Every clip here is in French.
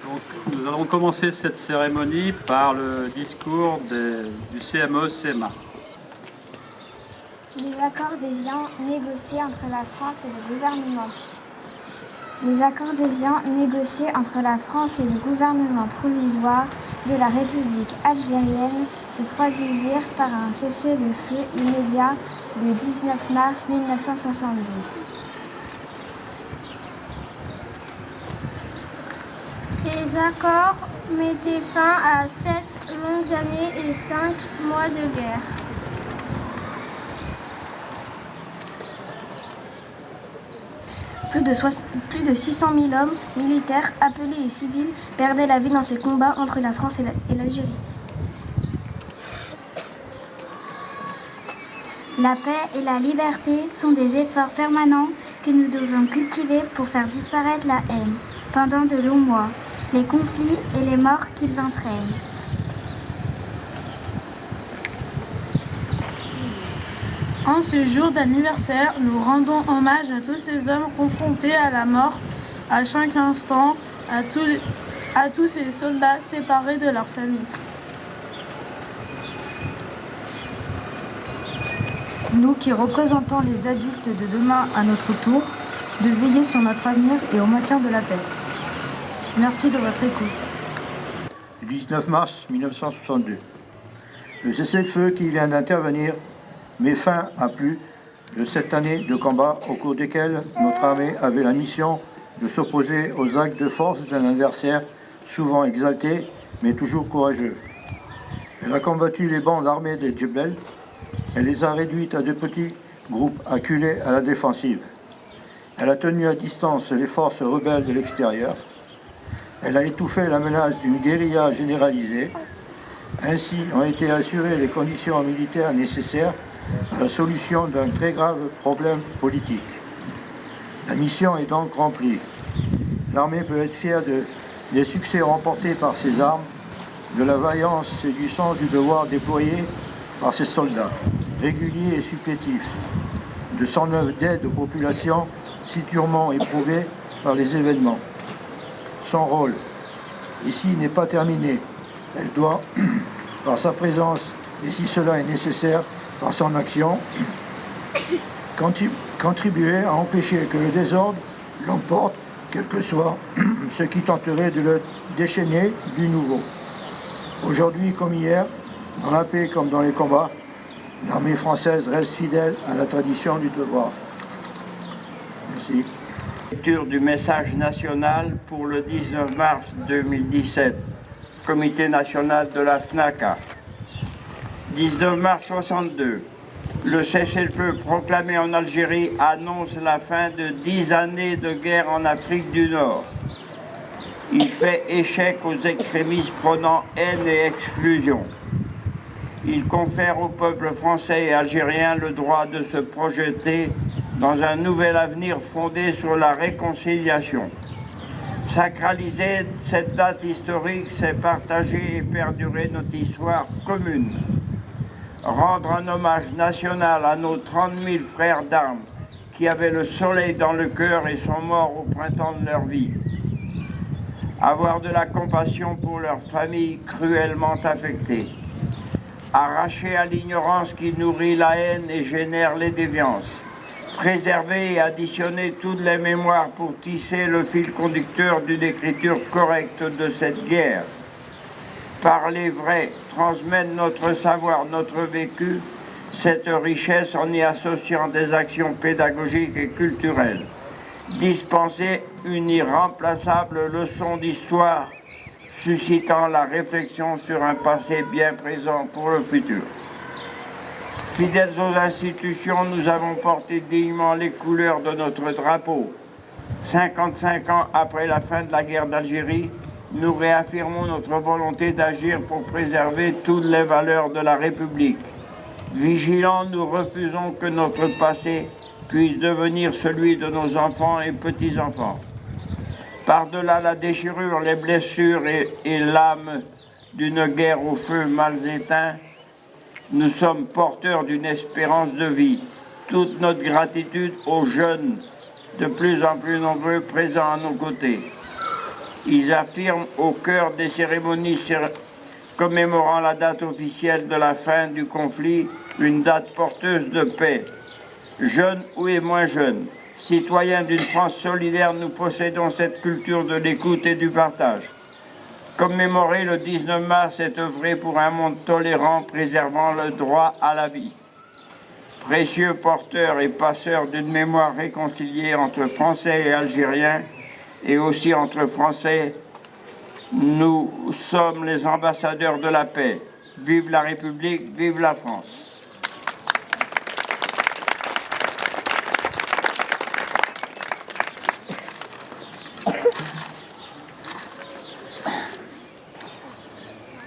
Donc, nous allons commencer cette cérémonie par le discours du CME-CMA. Les accords d'Évian négociés entre la France et le gouvernement. Les accords d'Évian négociés entre la France et le gouvernement provisoire de la République algérienne se traduisirent par un cessez-le-feu immédiat le 19 mars 1962. Ces accords mettaient fin à 7 longues années et 5 mois de guerre. Plus de 600 000 hommes, militaires, appelés et civils, perdaient la vie dans ces combats entre la France et l'Algérie. La paix et la liberté sont des efforts permanents que nous devons cultiver pour faire disparaître la haine pendant de longs mois, les conflits et les morts qu'ils entraînent. En ce jour d'anniversaire, nous rendons hommage à tous ces hommes confrontés à la mort à chaque instant, à tous ces soldats séparés de leur famille. Nous qui représentons les adultes de demain à notre tour, de veiller sur notre avenir et au maintien de la paix. Merci de votre écoute. Le 19 mars 1962. Le cessez-le-feu qui vient d'intervenir met fin à plus de 7 années de combats au cours desquels notre armée avait la mission de s'opposer aux actes de force d'un adversaire souvent exalté mais toujours courageux. Elle a combattu les bandes armées des Djebel, elle les a réduites à de petits groupes acculés à la défensive. Elle a tenu à distance les forces rebelles de l'extérieur. Elle a étouffé la menace d'une guérilla généralisée. Ainsi ont été assurées les conditions militaires nécessaires à la solution d'un très grave problème politique. La mission est donc remplie. L'armée peut être fière des succès remportés par ses armes, de la vaillance et du sens du devoir déployé par ses soldats, réguliers et supplétifs, de son œuvre d'aide aux populations si durement éprouvées par les événements. Son rôle, ici, n'est pas terminé. Elle doit, par sa présence, et si cela est nécessaire, par son action, contribuer à empêcher que le désordre l'emporte, quel que soit ce qui tenterait de le déchaîner du nouveau. Aujourd'hui comme hier, dans la paix comme dans les combats, l'armée française reste fidèle à la tradition du devoir. Merci. Lecture du message national pour le 19 mars 2017, Comité national de la FNACA. 19 mars 62, le cessez-le-feu proclamé en Algérie annonce la fin de 10 années de guerre en Afrique du Nord. Il fait échec aux extrémistes prônant haine et exclusion. Il confère au peuple français et algérien le droit de se projeter dans un nouvel avenir fondé sur la réconciliation. Sacraliser cette date historique, c'est partager et perdurer notre histoire commune. Rendre un hommage national à nos 30 000 frères d'armes qui avaient le soleil dans le cœur et sont morts au printemps de leur vie. Avoir de la compassion pour leurs familles cruellement affectées. Arracher à l'ignorance qui nourrit la haine et génère les déviances. Préserver et additionner toutes les mémoires pour tisser le fil conducteur d'une écriture correcte de cette guerre. Parler vrai, transmettre notre savoir, notre vécu, cette richesse en y associant des actions pédagogiques et culturelles. Dispenser une irremplaçable leçon d'histoire, suscitant la réflexion sur un passé bien présent pour le futur. Fidèles aux institutions, nous avons porté dignement les couleurs de notre drapeau. 55 ans après la fin de la guerre d'Algérie, nous réaffirmons notre volonté d'agir pour préserver toutes les valeurs de la République. Vigilants, nous refusons que notre passé puisse devenir celui de nos enfants et petits-enfants. Par-delà la déchirure, les blessures et l'âme d'une guerre au feu mal éteint, nous sommes porteurs d'une espérance de vie. Toute notre gratitude aux jeunes, de plus en plus nombreux, présents à nos côtés. Ils affirment au cœur des cérémonies commémorant la date officielle de la fin du conflit, une date porteuse de paix. Jeunes ou moins jeunes, citoyens d'une France solidaire, nous possédons cette culture de l'écoute et du partage. Commémorer le 19 mars est œuvrer pour un monde tolérant, préservant le droit à la vie. Précieux porteurs et passeurs d'une mémoire réconciliée entre Français et Algériens, et aussi entre Français, nous sommes les ambassadeurs de la paix. Vive la République, vive la France.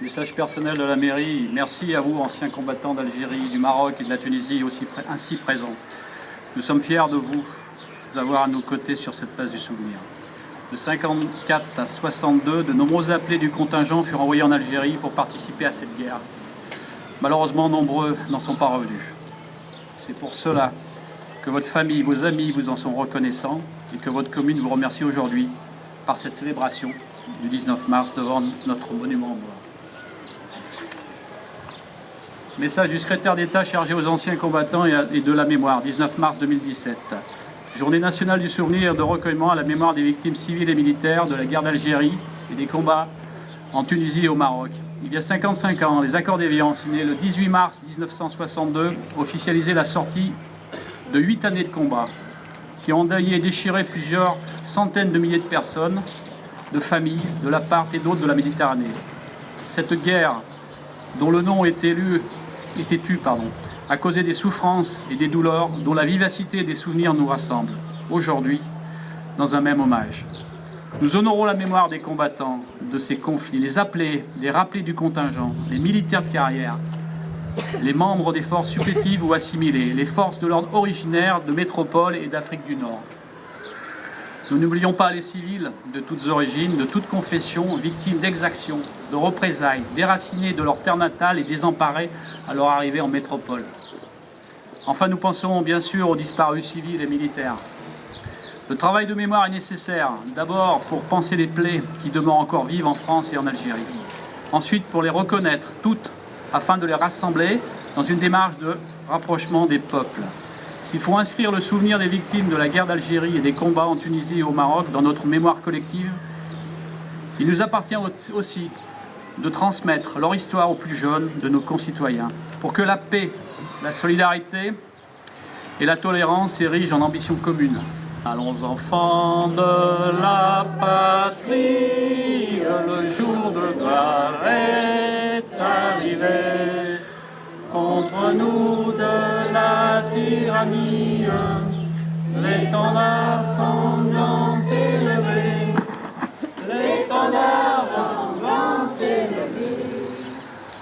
Message personnel de la mairie. Merci à vous, anciens combattants d'Algérie, du Maroc et de la Tunisie, ainsi présents. Nous sommes fiers de vous avoir à nos côtés sur cette place du souvenir. De 54 à 62, de nombreux appelés du contingent furent envoyés en Algérie pour participer à cette guerre. Malheureusement, nombreux n'en sont pas revenus. C'est pour cela que votre famille, vos amis vous en sont reconnaissants et que votre commune vous remercie aujourd'hui par cette célébration du 19 mars devant notre monument en bois. Message du secrétaire d'État chargé aux anciens combattants et de la mémoire, 19 mars 2017. Journée nationale du souvenir et de recueillement à la mémoire des victimes civiles et militaires de la guerre d'Algérie et des combats en Tunisie et au Maroc. Il y a 55 ans, les accords d'Évian, signés le 18 mars 1962, officialisaient la sortie de 8 années de combat, qui ont endeuillé et déchiré plusieurs centaines de milliers de personnes, de familles, de la part et d'autres de la Méditerranée. Cette guerre, dont le nom était tu, a causé des souffrances et des douleurs dont la vivacité des souvenirs nous rassemble, aujourd'hui, dans un même hommage. Nous honorons la mémoire des combattants de ces conflits, les appelés, les rappelés du contingent, les militaires de carrière, les membres des forces supplétives ou assimilées, les forces de l'ordre originaires de métropole et d'Afrique du Nord. Nous n'oublions pas les civils de toutes origines, de toutes confessions, victimes d'exactions, de représailles, déracinés de leur terre natale et désemparés à leur arrivée en métropole. Enfin, nous pensons bien sûr aux disparus civils et militaires. Le travail de mémoire est nécessaire, d'abord pour panser les plaies qui demeurent encore vives en France et en Algérie. Ensuite, pour les reconnaître toutes, afin de les rassembler dans une démarche de rapprochement des peuples. S'il faut inscrire le souvenir des victimes de la guerre d'Algérie et des combats en Tunisie et au Maroc dans notre mémoire collective, il nous appartient aussi de transmettre leur histoire aux plus jeunes de nos concitoyens, pour que la paix, la solidarité et la tolérance s'érigent en ambition commune. Allons enfants de la patrie, le jour de gloire est arrivé. Contre nous de la tyrannie, l'étendard sanglant élevé, l'étendard sanglant élevé.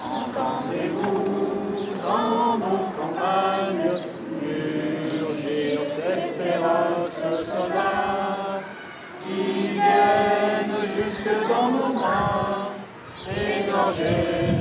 Entendez-vous dans nos campagnes murgir ces féroces soldats qui viennent jusque dans nos bras, égorger